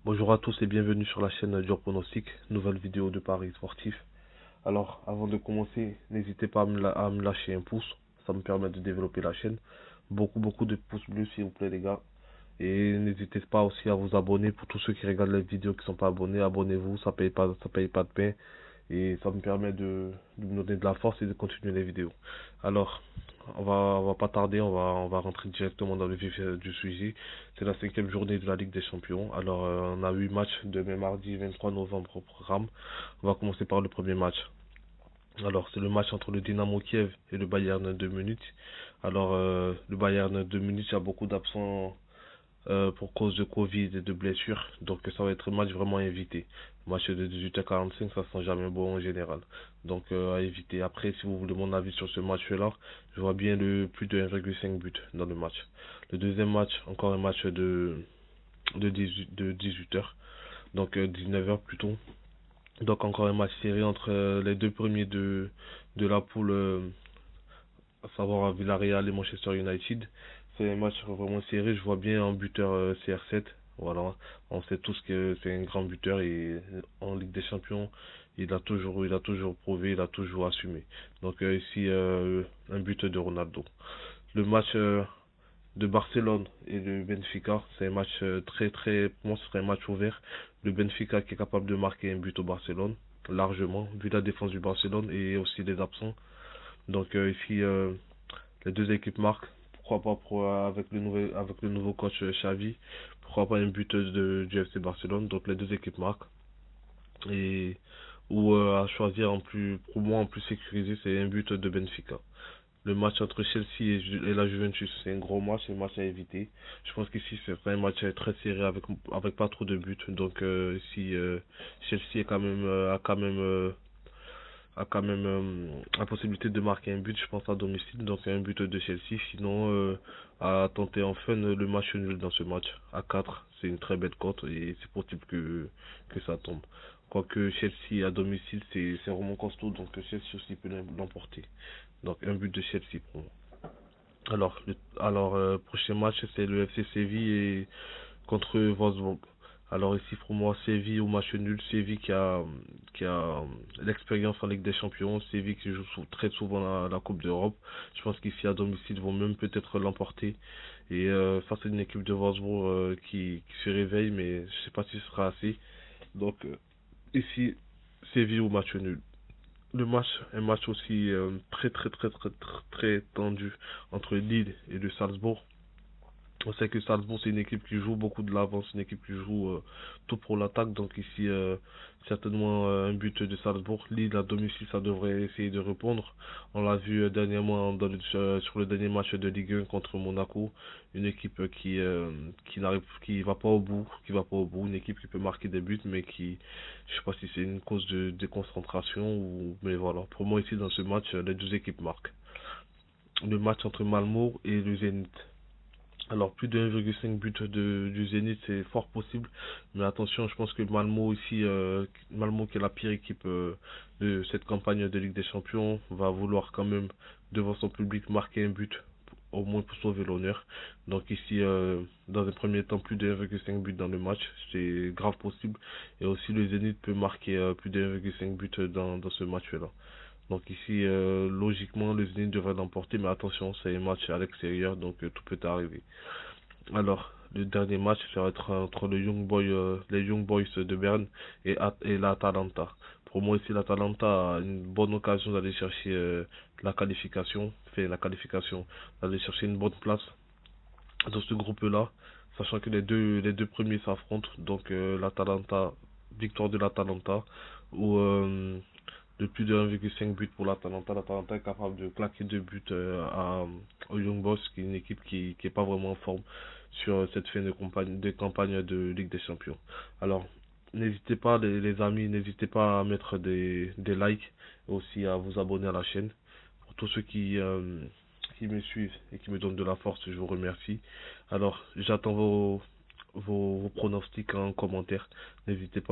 Bonjour à tous et bienvenue sur la chaîne Dur Pronostic, nouvelle vidéo de Paris sportif. Alors, avant de commencer, n'hésitez pas à me lâcher un pouce, ça me permet de développer la chaîne. Beaucoup de pouces bleus s'il vous plaît les gars. Et n'hésitez pas aussi à vous abonner pour tous ceux qui regardent les vidéos qui ne sont pas abonnés, abonnez-vous, ça paye pas de pain. Et ça me permet de me donner de la force et de continuer les vidéos. Alors, on va pas tarder, on va rentrer directement dans le vif du sujet. C'est la cinquième journée de la Ligue des Champions. Alors, on a 8 matchs demain mardi 23 novembre au programme. On va commencer par le premier match. Alors, c'est le match entre le Dynamo Kiev et le Bayern de Munich. Alors, le Bayern de Munich a beaucoup d'absents pour cause de Covid et de blessures. Donc ça va être un match vraiment à éviter. Match de 18h45, ça sent jamais bon en général. Donc à éviter. Après, si vous voulez mon avis sur ce match-là, je vois bien le plus de 1,5 but dans le match. Le deuxième match, encore un match de 18h. Donc 19h plutôt. Donc encore un match serré entre les deux premiers de la poule, à savoir Villarreal et Manchester United. C'est un match vraiment serré. Je vois bien un buteur CR7. Voilà, on sait tous que c'est un grand buteur et en Ligue des Champions, il a toujours prouvé, il a toujours assumé. Donc ici, un but de Ronaldo. Le match de Barcelone et de Benfica, c'est un match pour moi, ce serait un match ouvert. Le Benfica qui est capable de marquer un but au Barcelone, largement, vu la défense du Barcelone et aussi les absents. Donc ici, les deux équipes marquent. Pourquoi pas avec le nouveau coach Xavi, pourquoi pas un but du FC Barcelone. Donc les deux équipes marquent. Et ou à choisir pour moi en plus sécurisé, c'est un but de Benfica. Le match entre Chelsea et la Juventus, c'est un gros match, c'est un match à éviter. Je pense qu'ici c'est un match très serré avec pas trop de buts. Donc ici Chelsea a quand même la possibilité de marquer un but, je pense, à domicile, donc un but de Chelsea. Sinon, à tenter enfin le match nul dans ce match à 4, c'est une très belle cote et c'est possible que ça tombe. Quoique Chelsea à domicile, c'est vraiment costaud, donc Chelsea aussi peut l'emporter. Donc un but de Chelsea pour moi. Prochain match, c'est le FC Séville et contre Wolfsburg. Alors ici pour moi Séville au match nul, Séville qui a l'expérience en Ligue des Champions, Séville qui joue très souvent la Coupe d'Europe. Je pense qu'ici à domicile ils vont même peut-être l'emporter. Et face à une équipe de Wolfsburg qui se réveille, mais je sais pas si ce sera assez. Donc ici Séville au match nul. Un match aussi très tendu entre Lille et le Salzbourg. On sait que Salzbourg, c'est une équipe qui joue beaucoup de l'avance, une équipe qui joue tout pour l'attaque. Donc ici, certainement un but de Salzbourg. Lille à domicile, ça devrait essayer de répondre. On l'a vu dernièrement sur le dernier match de Ligue 1 contre Monaco. Une équipe qui va pas au bout, Une équipe qui peut marquer des buts, mais je sais pas si c'est une cause de déconcentration mais voilà. Pour moi ici, dans ce match, les deux équipes marquent. Le match entre Malmo et le Zénith. Alors, plus de 1,5 but du Zénith, c'est fort possible. Mais attention, je pense que Malmo qui est la pire équipe de cette campagne de Ligue des Champions, va vouloir quand même, devant son public, marquer un but, au moins pour sauver l'honneur. Donc ici, dans un premier temps, plus de 1,5 but dans le match, c'est grave possible. Et aussi, le Zénith peut marquer plus de 1,5 but dans ce match-là. Donc ici, logiquement, le Zénith devrait l'emporter, mais attention, c'est un match à l'extérieur, donc tout peut arriver. Alors, le dernier match, ça va être entre les Young Boys de Berne et l'Atalanta. Pour moi, ici, l'Atalanta a une bonne occasion d'aller chercher la qualification, d'aller chercher une bonne place dans ce groupe-là, sachant que les deux premiers s'affrontent. Donc, victoire de l'Atalanta, ou de plus de 1,5 but pour l'Atalanta. L'Atalanta est capable de claquer deux buts au Young Boys, qui est une équipe qui est pas vraiment en forme sur cette fin de campagne de Ligue des Champions. Alors, n'hésitez pas, les amis, n'hésitez pas à mettre des likes et aussi à vous abonner à la chaîne. Pour tous ceux qui me suivent et qui me donnent de la force, je vous remercie. Alors, j'attends vos pronostics en commentaire. N'hésitez pas.